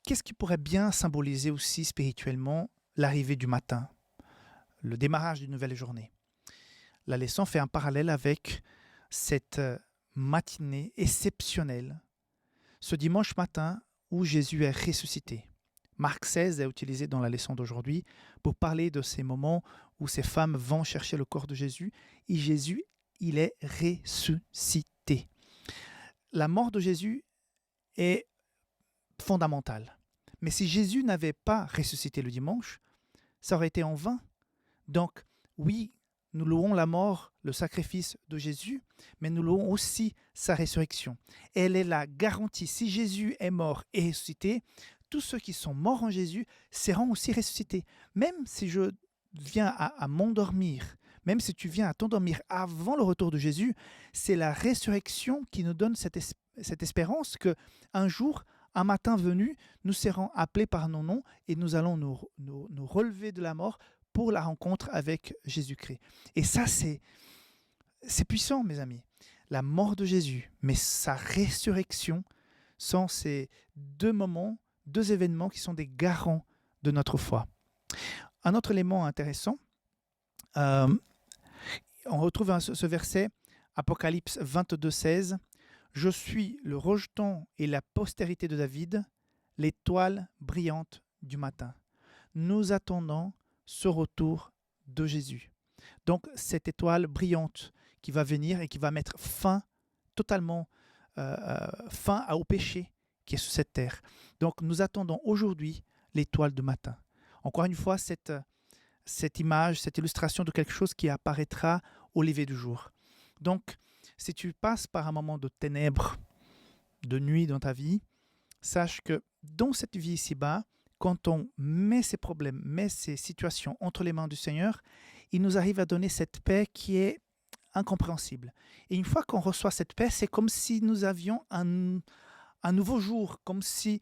qu'est-ce qui pourrait bien symboliser aussi spirituellement l'arrivée du matin, le démarrage d'une nouvelle journée? La leçon fait un parallèle avec cette matinée exceptionnelle, ce dimanche matin où Jésus est ressuscité. Marc 16 est utilisé dans la leçon d'aujourd'hui pour parler de ces moments où ces femmes vont chercher le corps de Jésus et Jésus, il est ressuscité. La mort de Jésus est fondamentale. Mais si Jésus n'avait pas ressuscité le dimanche, ça aurait été en vain. Donc, oui, nous louons la mort, le sacrifice de Jésus, mais nous louons aussi sa résurrection. Elle est la garantie. Si Jésus est mort et ressuscité, tous ceux qui sont morts en Jésus seront aussi ressuscités. Même si je viens à m'endormir, même si tu viens à t'endormir avant le retour de Jésus, c'est la résurrection qui nous donne cette espérance qu'un jour, un matin venu, nous serons appelés par nos noms et nous allons nous relever de la mort pour la rencontre avec Jésus-Christ. Et ça, c'est puissant, mes amis. La mort de Jésus, mais sa résurrection sont ces deux moments, deux événements qui sont des garants de notre foi. Un autre élément intéressant, on retrouve ce verset, Apocalypse 22, 16. « Je suis le rejeton et la postérité de David, l'étoile brillante du matin. » Nous attendons ce retour de Jésus. Donc, cette étoile brillante qui va venir et qui va mettre totalement fin au péché qui est sur cette terre. Donc, nous attendons aujourd'hui l'étoile du matin. Encore une fois, cette image, cette illustration de quelque chose qui apparaîtra au lever du jour. Donc, si tu passes par un moment de ténèbres, de nuit dans ta vie, sache que dans cette vie ici-bas, quand on met ces problèmes, met ces situations entre les mains du Seigneur, il nous arrive à donner cette paix qui est incompréhensible. Et une fois qu'on reçoit cette paix, c'est comme si nous avions un nouveau jour, comme si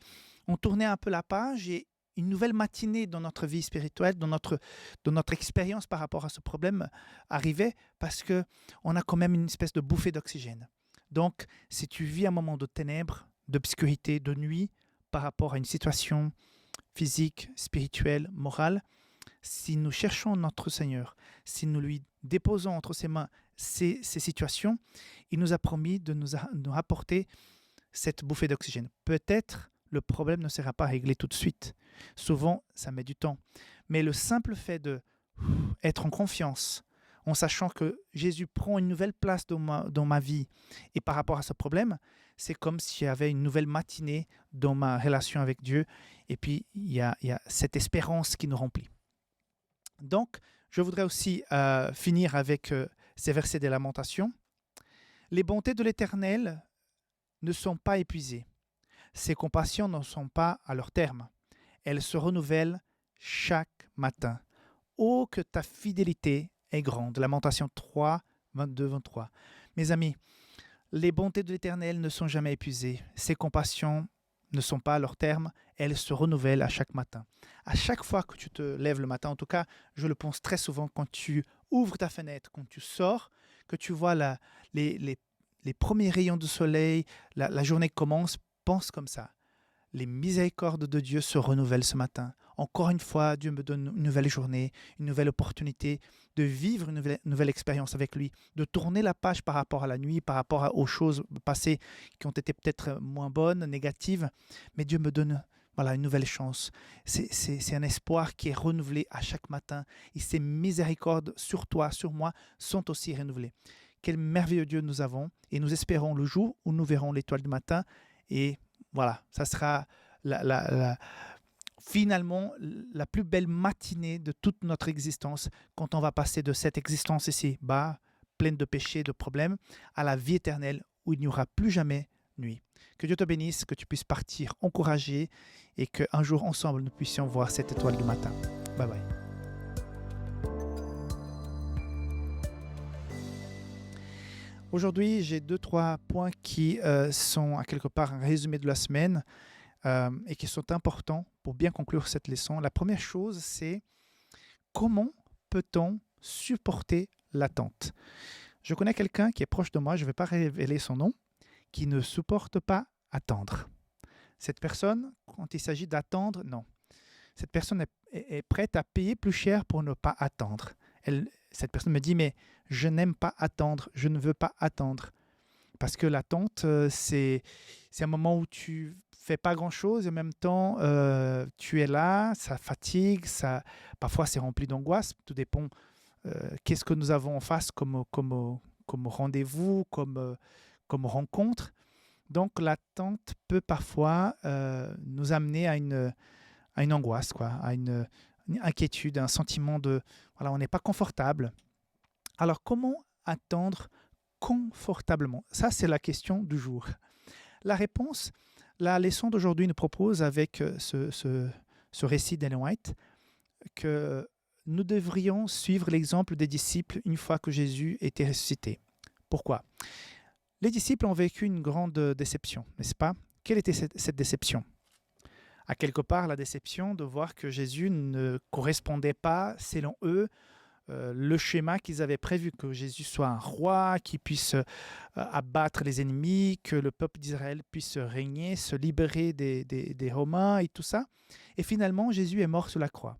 on tournait un peu la page et une nouvelle matinée dans notre vie spirituelle, dans notre expérience par rapport à ce problème arrivait parce qu'on a quand même une espèce de bouffée d'oxygène. Donc, si tu vis un moment de ténèbres, d'obscurité, de nuit par rapport à une situation physique, spirituelle, morale, si nous cherchons notre Seigneur, si nous lui déposons entre ses mains ces situations, il nous a promis de nous apporter cette bouffée d'oxygène. Peut-être le problème ne sera pas réglé tout de suite. Souvent, ça met du temps. Mais le simple fait d'être en confiance, en sachant que Jésus prend une nouvelle place dans ma vie et par rapport à ce problème, c'est comme s'il y avait une nouvelle matinée dans ma relation avec Dieu et puis il y a cette espérance qui nous remplit. Donc, je voudrais aussi finir avec ces versets des Lamentations. « Les bontés de l'Éternel ne sont pas épuisées. Ses compassions ne sont pas à leur terme. Elles se renouvellent chaque matin. Oh, que ta fidélité est grande. » Lamentation 3, 22, 23. Mes amis, les bontés de l'Éternel ne sont jamais épuisées. Ses compassions ne sont pas à leur terme, elles se renouvellent à chaque matin. À chaque fois que tu te lèves le matin, en tout cas, je le pense très souvent quand tu ouvres ta fenêtre, quand tu sors, que tu vois les premiers rayons de soleil, la journée commence, pense comme ça. Les miséricordes de Dieu se renouvellent ce matin. Encore une fois, Dieu me donne une nouvelle journée, une nouvelle opportunité de vivre une nouvelle expérience avec lui, de tourner la page par rapport à la nuit, par rapport aux choses passées qui ont été peut-être moins bonnes, négatives. Mais Dieu me donne voilà, une nouvelle chance. C'est un espoir qui est renouvelé à chaque matin. Et ses miséricordes sur toi, sur moi, sont aussi renouvelées. Quel merveilleux Dieu nous avons. Et nous espérons le jour où nous verrons l'étoile du matin. Et voilà, ça sera finalement la plus belle matinée de toute notre existence quand on va passer de cette existence ici bas, pleine de péchés, de problèmes, à la vie éternelle où il n'y aura plus jamais nuit. Que Dieu te bénisse, que tu puisses partir encouragé et qu'un jour ensemble nous puissions voir cette étoile du matin. Bye bye. Aujourd'hui, j'ai 2-3 points qui sont à quelque part un résumé de la semaine et qui sont importants pour bien conclure cette leçon. La première chose, c'est comment peut-on supporter l'attente? Je connais quelqu'un qui est proche de moi, je ne vais pas révéler son nom, qui ne supporte pas attendre. Cette personne, quand il s'agit d'attendre, non. Cette personne est prête à payer plus cher pour ne pas attendre. Cette personne me dit, mais je n'aime pas attendre, je ne veux pas attendre. Parce que l'attente, c'est un moment où tu fais pas grand-chose et en même temps, tu es là, ça fatigue, parfois c'est rempli d'angoisse, tout dépend qu'est-ce que nous avons en face comme rendez-vous, comme rencontre. Donc l'attente peut parfois nous amener à une angoisse, quoi, à une inquiétude, un sentiment de voilà, on n'est pas confortable. Alors comment attendre confortablement? Ça, c'est la question du jour. La réponse, la leçon d'aujourd'hui nous propose avec ce récit d'Ellen White que nous devrions suivre l'exemple des disciples une fois que Jésus était ressuscité. Pourquoi? Les disciples ont vécu une grande déception, n'est-ce pas? Quelle était cette déception? À quelque part, la déception de voir que Jésus ne correspondait pas, selon eux, le schéma qu'ils avaient prévu, que Jésus soit un roi, qu'il puisse abattre les ennemis, que le peuple d'Israël puisse régner, se libérer des Romains et tout ça. Et finalement, Jésus est mort sur la croix.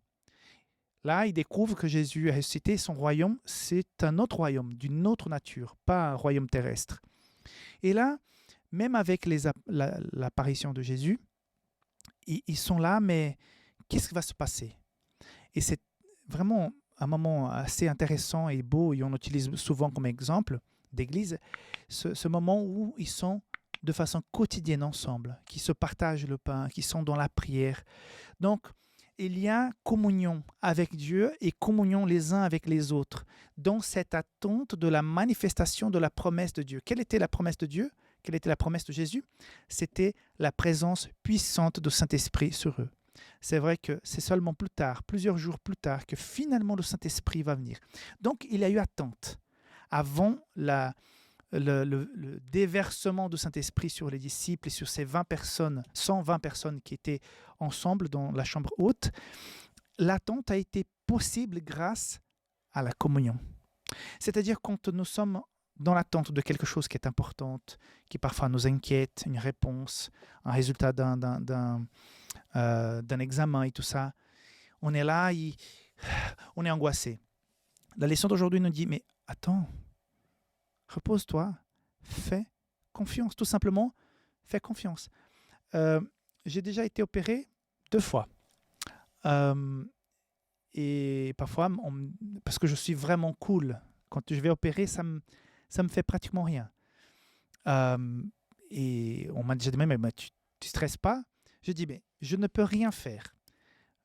Là, ils découvrent que Jésus a ressuscité, son royaume, c'est un autre royaume, d'une autre nature, pas un royaume terrestre. Et là, même avec l'apparition de Jésus, ils sont là, mais qu'est-ce qui va se passer? Et c'est vraiment un moment assez intéressant et beau, et on l'utilise souvent comme exemple d'église, ce moment où ils sont de façon quotidienne ensemble, qui se partagent le pain, qui sont dans la prière. Donc, il y a communion avec Dieu et communion les uns avec les autres, dans cette attente de la manifestation de la promesse de Dieu. Quelle était la promesse de Dieu? Quelle était la promesse de Jésus? C'était la présence puissante du Saint-Esprit sur eux. C'est vrai que c'est seulement plus tard, plusieurs jours plus tard, que finalement le Saint-Esprit va venir. Donc, il y a eu attente avant le déversement du Saint-Esprit sur les disciples et sur ces 120 personnes qui étaient ensemble dans la chambre haute. L'attente a été possible grâce à la communion. C'est-à-dire quand nous sommes dans l'attente de quelque chose qui est important, qui parfois nous inquiète, une réponse, un résultat d'un examen et tout ça, on est là, on est angoissé. La leçon d'aujourd'hui nous dit, mais attends, repose-toi, fais confiance, tout simplement, fais confiance. J'ai déjà été opéré 2 fois. Et parfois, parce que je suis vraiment cool, quand je vais opérer, ça me fait pratiquement rien. Et on m'a déjà dit, mais tu stresses pas? Je dis, mais je ne peux rien faire.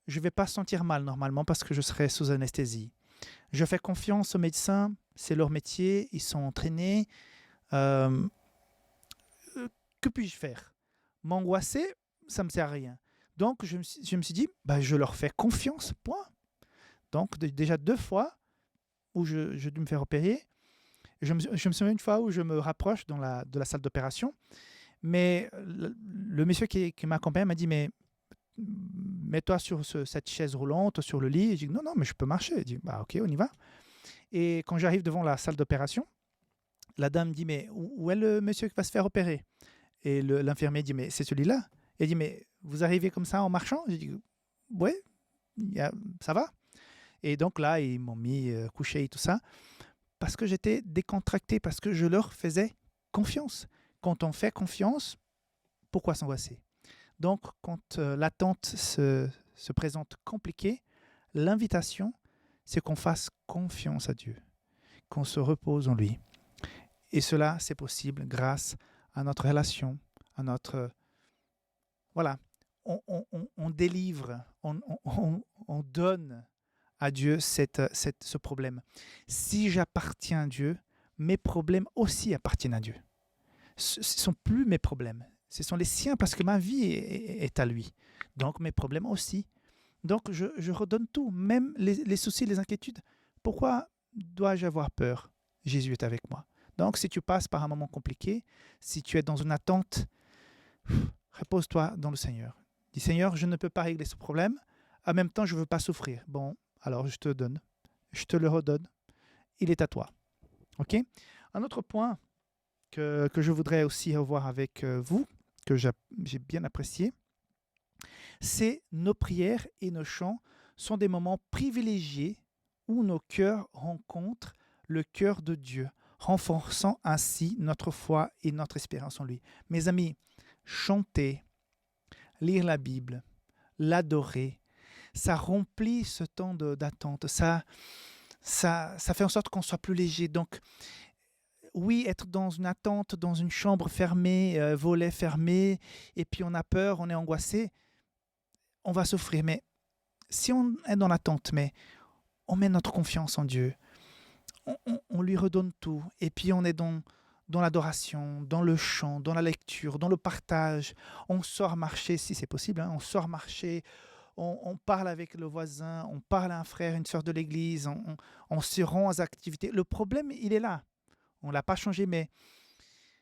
Je ne vais pas sentir mal normalement parce que je serai sous anesthésie. Je fais confiance aux médecins, c'est leur métier, ils sont entraînés. Que puis-je faire? M'angoisser, ça ne me sert à rien. Donc, je me suis dit, je leur fais confiance, point. Donc, déjà 2 fois où je dû me faire opérer. Je me souviens une fois où je me rapproche de la salle d'opération. Mais le monsieur qui m'accompagne m'a dit, mais mets-toi sur cette chaise roulante, sur le lit. Et je dis, non, non, mais je peux marcher. Je dis, bah ok, on y va. Et quand j'arrive devant la salle d'opération, la dame me dit, mais où est le monsieur qui va se faire opérer? Et l'infirmier dit, mais c'est celui-là. Il dit, mais vous arrivez comme ça en marchant? J'ai dit, ouais, ça va. Et donc là, ils m'ont mis couché et tout ça, parce que j'étais décontracté, parce que je leur faisais confiance. Quand on fait confiance, pourquoi s'angoisser? Donc, quand l'attente se présente compliquée, l'invitation, c'est qu'on fasse confiance à Dieu, qu'on se repose en lui. Et cela, c'est possible grâce à notre relation, à notre... Voilà, on délivre, on donne à Dieu ce problème. Si j'appartiens à Dieu, mes problèmes aussi appartiennent à Dieu. Ce ne sont plus mes problèmes, ce sont les siens parce que ma vie est à lui. Donc mes problèmes aussi. Donc je redonne tout, même les soucis, les inquiétudes. Pourquoi dois-je avoir peur? Jésus est avec moi. Donc si tu passes par un moment compliqué, si tu es dans une attente, repose-toi dans le Seigneur. Dis Seigneur, je ne peux pas régler ce problème, en même temps je ne veux pas souffrir. Bon, alors je te donne, je te le redonne, il est à toi. Ok? Un autre point que je voudrais aussi revoir avec vous, que j'ai bien apprécié, c'est nos prières et nos chants sont des moments privilégiés où nos cœurs rencontrent le cœur de Dieu, renforçant ainsi notre foi et notre espérance en lui. Mes amis, chanter, lire la Bible, l'adorer, ça remplit ce temps d'attente, ça fait en sorte qu'on soit plus léger. Donc, oui, être dans une attente, dans une chambre fermée, volets fermés, et puis on a peur, on est angoissé, on va souffrir. Mais si on est dans l'attente, mais on met notre confiance en Dieu, on lui redonne tout, et puis on est dans l'adoration, dans le chant, dans la lecture, dans le partage, on sort marcher, si c'est possible, hein, on sort marcher, on parle avec le voisin, on parle à un frère, une sœur de l'église, on se rend aux activités. Le problème, il est là. On ne l'a pas changé, mais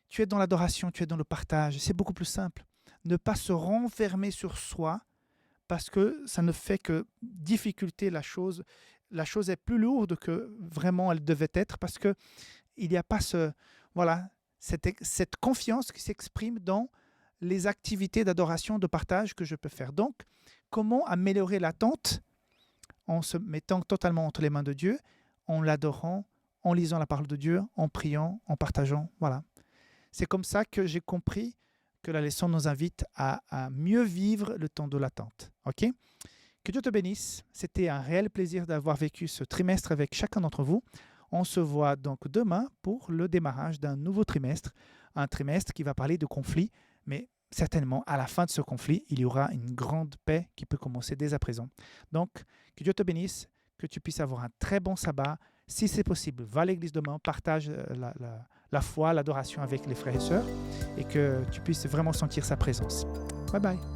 tu es dans l'adoration, tu es dans le partage. C'est beaucoup plus simple. Ne pas se renfermer sur soi parce que ça ne fait que difficulter la chose. La chose est plus lourde que vraiment elle devait être parce qu'il n'y a pas cette confiance qui s'exprime dans les activités d'adoration, de partage que je peux faire. Donc, comment améliorer l'attente en se mettant totalement entre les mains de Dieu, en l'adorant, en lisant la parole de Dieu, en priant, en partageant. Voilà. C'est comme ça que j'ai compris que la leçon nous invite à mieux vivre le temps de l'attente. Ok? Que Dieu te bénisse. C'était un réel plaisir d'avoir vécu ce trimestre avec chacun d'entre vous. On se voit donc demain pour le démarrage d'un nouveau trimestre. Un trimestre qui va parler de conflits, mais certainement à la fin de ce conflit, il y aura une grande paix qui peut commencer dès à présent. Donc, que Dieu te bénisse, que tu puisses avoir un très bon sabbat. Si c'est possible, va à l'église demain, partage la foi, l'adoration avec les frères et sœurs et que tu puisses vraiment sentir sa présence. Bye bye.